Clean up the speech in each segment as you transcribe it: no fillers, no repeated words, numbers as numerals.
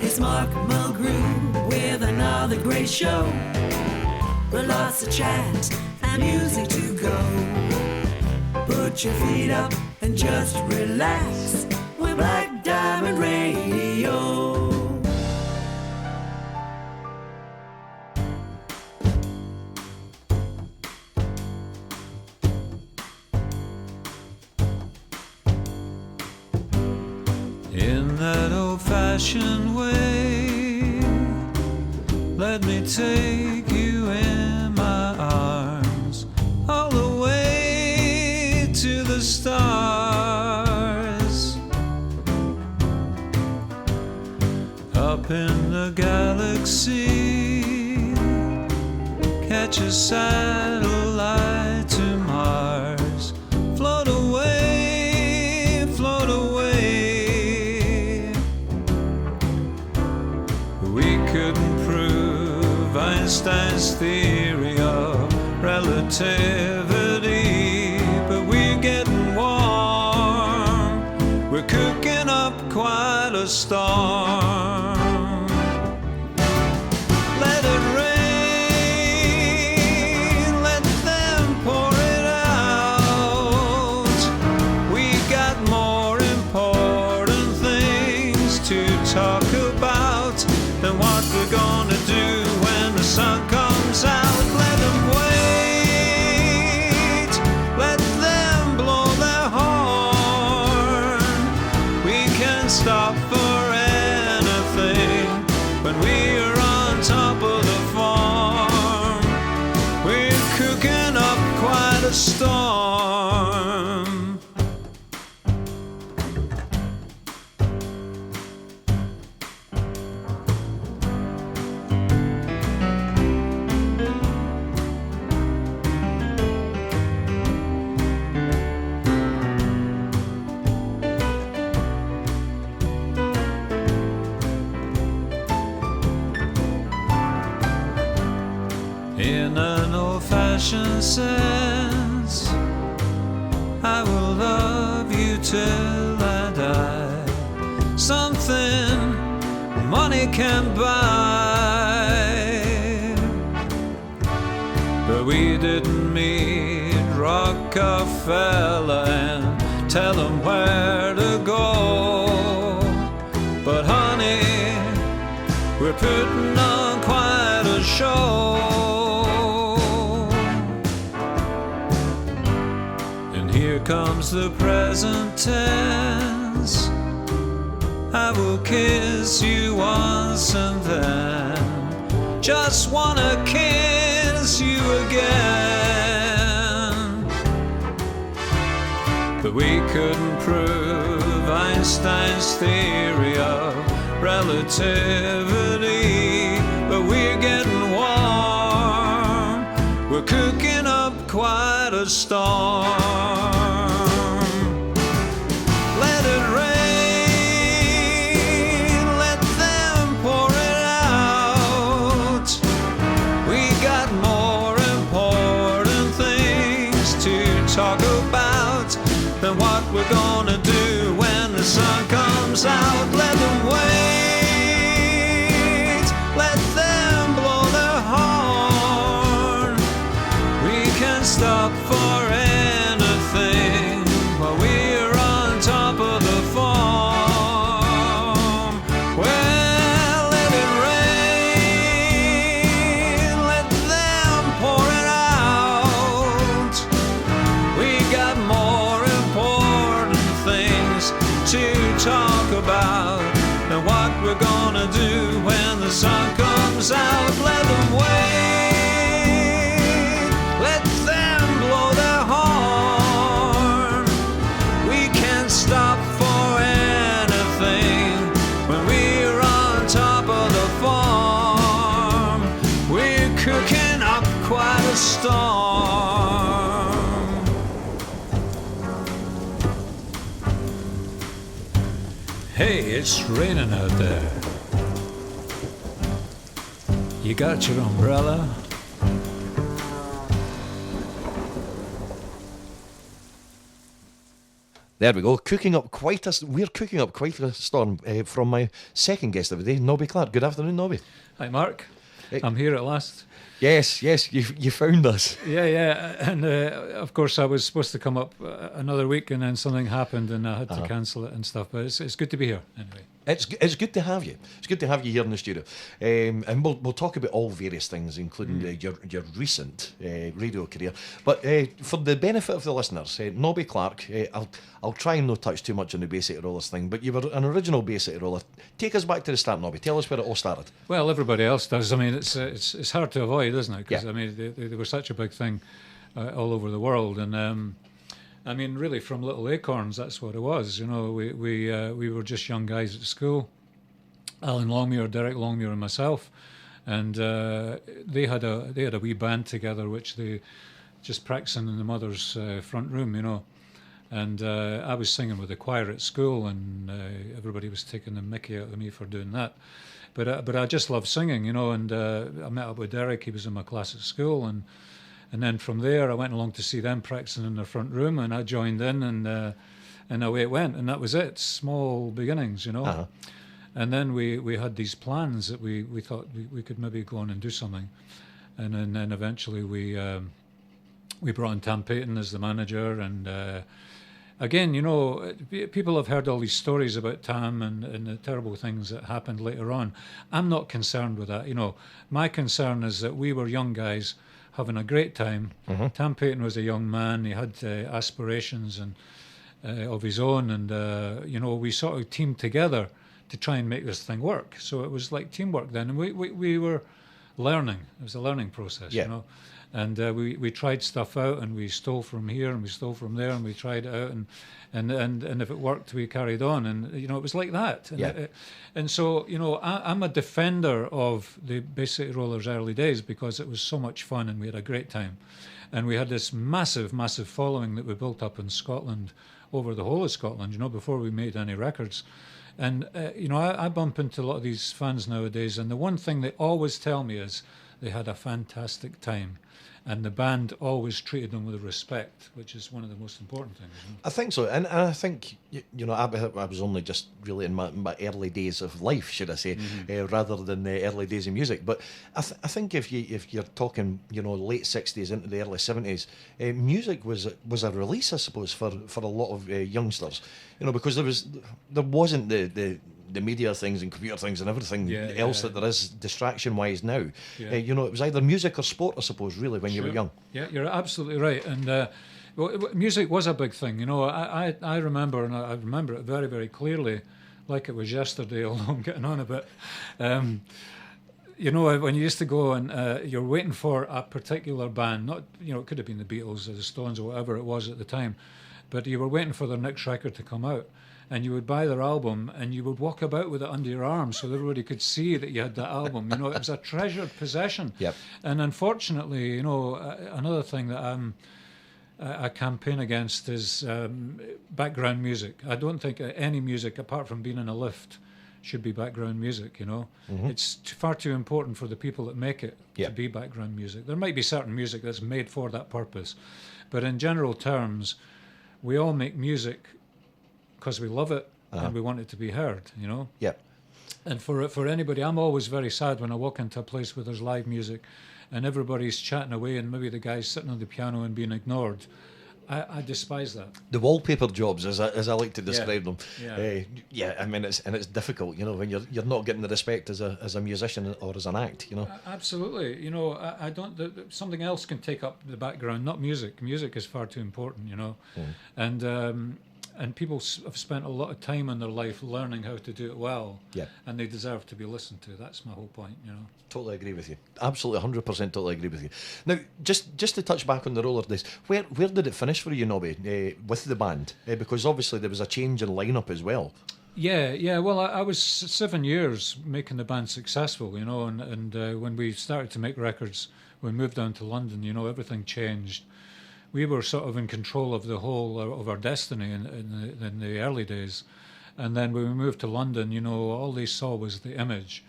It's Mark Mulgrew with another great show, with lots of chat and music to go. Put your feet up and just relax with Black Diamond Radio. In that old-fashioned way, let me take you in my arms, all the way to the stars. Up in the galaxy, catch a satellite to Mars, float away, float away. We couldn't prove Einstein's theory of relativity, but we're getting warm. We're cooking up quite a storm. Let it rain, let them pour it out. We got more important things to talk about than what we're gonna do when the sun comes out. Let them wait, let them blow their horn. We can stop for anything when we're on top of the farm. We're cooking up quite a storm. In an old-fashioned sense, I will love you till I die. Something money can buy. But we didn't meet Rockefeller and tell him where to go. But honey, we're putting on quite a show. Here comes the present tense. I will kiss you once and then just wanna kiss you again. But we couldn't prove Einstein's theory of relativity, but we're getting warm. We're cooking up quite a storm. Let it rain, let them pour it out. We got more important things to talk about than what we're gonna do when the sun comes out. Let them wait, let them blow their horn. We can stop for anything while we're on top of the farm. Well, let it rain, let them pour it out. We got more important things to talk about than what we're gonna do when the sun comes out. Let them wait, let them blow their horn. We can't stop for anything when we're on top of the farm. We're cooking up quite a storm. Hey, it's raining out there. You got your umbrella? There we go. We're cooking up quite a storm from my second guest of the day, Nobby Clark. Good afternoon, Nobby. Hi, Mark. Hey. I'm here at last. Yes, you found us. Yeah, and of course I was supposed to come up another week, and then something happened, and I had to cancel it and stuff. But it's good to be here anyway. It's good to have you. It's good to have you here in the studio, and we'll talk about all various things, including your recent radio career. But for the benefit of the listeners, Nobby Clark, I'll try and not touch too much on the Bay City Rollers thing. But you were an original Bay City Roller. Take us back to the start, Nobby. Tell us where it all started. Well, everybody else does. I mean, it's hard to avoid, isn't it? Because Yeah. I mean, they were such a big thing all over the world, and I mean, really, from little acorns, that's what it was. You know, we were just young guys at school. Alan Longmuir, Derek Longmuir, and myself, and they had a wee band together, which they just practicing in the mother's front room, you know. And I was singing with the choir at school, and everybody was taking the mickey out of me for doing that. But I just love singing, you know. And I met up with Derek. He was in my class at school, and then from there I went along to see them practicing in their front room, and I joined in, and away it went, and that was it. Small beginnings, you know. Uh-huh. And then we had these plans that we thought we could maybe go on and do something, and then eventually we brought in Tam Payton as the manager, and again, you know, people have heard all these stories about Tam and the terrible things that happened later on. I'm not concerned with that, you know. My concern is that we were young guys having a great time. Mm-hmm. Tam Payton was a young man. He had aspirations and of his own, and you know, we sort of teamed together to try and make this thing work. So it was like teamwork then, and we were learning. It was a learning process, Yeah. you know. And we tried stuff out, and we stole from here and we stole from there, and we tried it out, and if it worked, we carried on, and you know, it was like that. And, Yeah. And so, you know, I'm a defender of the Bay City Rollers' early days because it was so much fun and we had a great time, and we had this massive following that we built up in Scotland, over the whole of Scotland, you know, before we made any records. And you know, I bump into a lot of these fans nowadays, and the one thing they always tell me is they had a fantastic time, and the band always treated them with respect, which is one of the most important things. You know? I think so, and I think you know I was only just really in my early days of life, should I say, rather than the early days of music. But I think if you're talking, you know, late '60s into the early '70s, music was a release, I suppose, for a lot of youngsters, you know, because there wasn't the media things and computer things and everything else that there is distraction-wise now. Yeah. You know, it was either music or sport, I suppose, really, when you were young. Yeah, you're absolutely right. And music was a big thing. You know, I remember, and I remember it very, very clearly, like it was yesterday, although I'm getting on a bit. You know, when you used to go and you're waiting for a particular band, not, you know, it could have been the Beatles or the Stones or whatever it was at the time, but you were waiting for their next record to come out. And you would buy their album, and you would walk about with it under your arm so everybody could see that you had that album. You know, it was a treasured possession. Yep. And unfortunately, you know, another thing that I campaign against is background music. I don't think any music, apart from being in a lift, should be background music, you know. Mm-hmm. It's far too important for the people that make it Yep. to be background music. There might be certain music that's made for that purpose. But in general terms, we all make music because we love it and we want it to be heard, you know. Yeah. And for anybody, I'm always very sad when I walk into a place where there's live music and everybody's chatting away and maybe the guy's sitting on the piano and being ignored. I despise that. The wallpaper jobs, as I like to describe them. Yeah. I mean, it's difficult, you know, when you're not getting the respect as a musician or as an act, you know. Absolutely. You know, I don't. Something else can take up the background, not music. Music is far too important, you know. And people have spent a lot of time in their life learning how to do it well. Yeah. And they deserve to be listened to. That's my whole point, you know. Totally agree with you. Absolutely, 100% totally agree with you. Now, just to touch back on the roller days, where did it finish for you, Nobby, with the band? Because obviously there was a change in lineup as well. Yeah. Well, I was 7 years making the band successful, you know, and when we started to make records, we moved down to London, you know, everything changed. We were sort of in control of the whole of our destiny in the early days, and then when we moved to London, you know, all they saw was the image,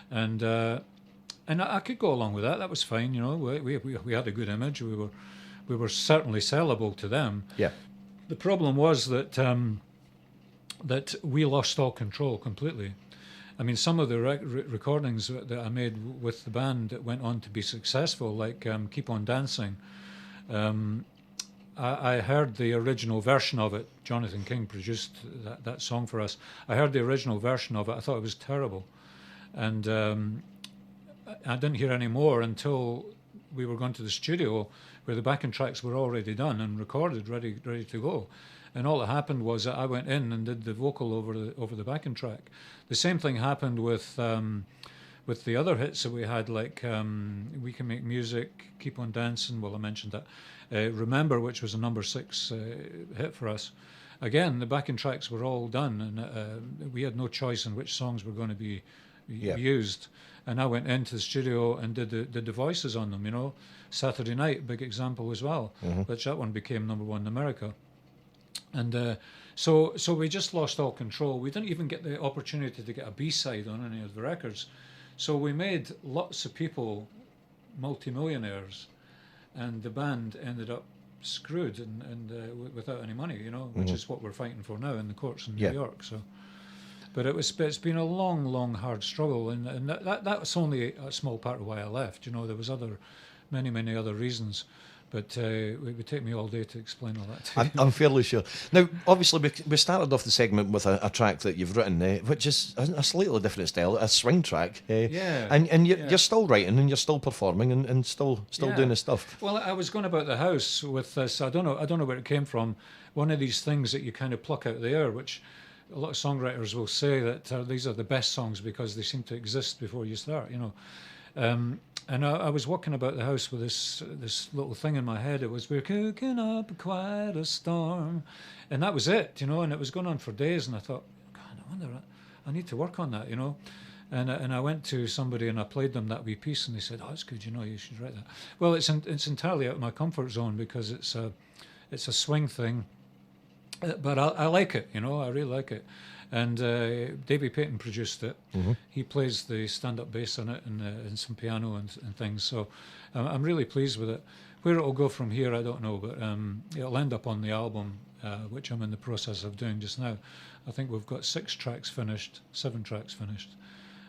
and I could go along with that. That was fine, you know. We had a good image. We were certainly sellable to them. Yeah. The problem was that that we lost all control completely. I mean, some of the recordings that I made with the band that went on to be successful, like "Keep on Dancing," I heard the original version of it. Jonathan King produced that song for us. I heard the original version of it. I thought it was terrible, and I didn't hear any more until we were going to the studio, where the backing tracks were already done and recorded, ready to go. And all that happened was that I went in and did the vocal over the backing track. The same thing happened with the other hits that we had, like "We Can Make Music," "Keep on Dancing." Well, I mentioned that. "Remember," which was a number 6 hit for us. Again, the backing tracks were all done, and we had no choice in which songs were going to be used. And I went into the studio and did the voices on them. You know, "Saturday Night," big example as well, which that one became number 1 in America. And so we just lost all control. We didn't even get the opportunity to get a B-side on any of the records. So we made lots of people multimillionaires, and the band ended up screwed and without any money, you know, which is what we're fighting for now in the courts in New York. So, but it's been a long, hard struggle, and that's only a small part of why I left. You know, there was many other reasons. But it would take me all day to explain all that. I'm fairly sure. Now, obviously, we started off the segment with a track that you've written, which is a slightly different style, a swing track. And you're still writing and you're still performing and still doing the stuff. Well, I was going about the house with this. I don't know where it came from. One of these things that you kind of pluck out of the air, which a lot of songwriters will say that these are the best songs because they seem to exist before you start. You know. And I was walking about the house with this little thing in my head. It was, "We're cooking up quite a storm," and that was it, you know. And it was going on for days. And I thought, God, I wonder, I need to work on that, you know. And I went to somebody and I played them that wee piece, and they said, "Oh, that's good, you know, you should write that." Well, it's entirely out of my comfort zone because it's a swing thing, but I like it, you know. I really like it. And Davey Payton produced it. He plays the stand-up bass on it and some piano and things. So I'm really pleased with it. Where it'll go from here, I don't know, but it'll end up on the album, which I'm in the process of doing just now. I think we've got 7 tracks finished,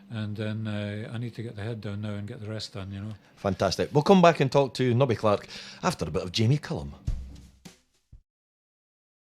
and then I need to get the head down now and get the rest done, you know. Fantastic. We'll come back and talk to Nobby Clark after a bit of Jamie Cullum.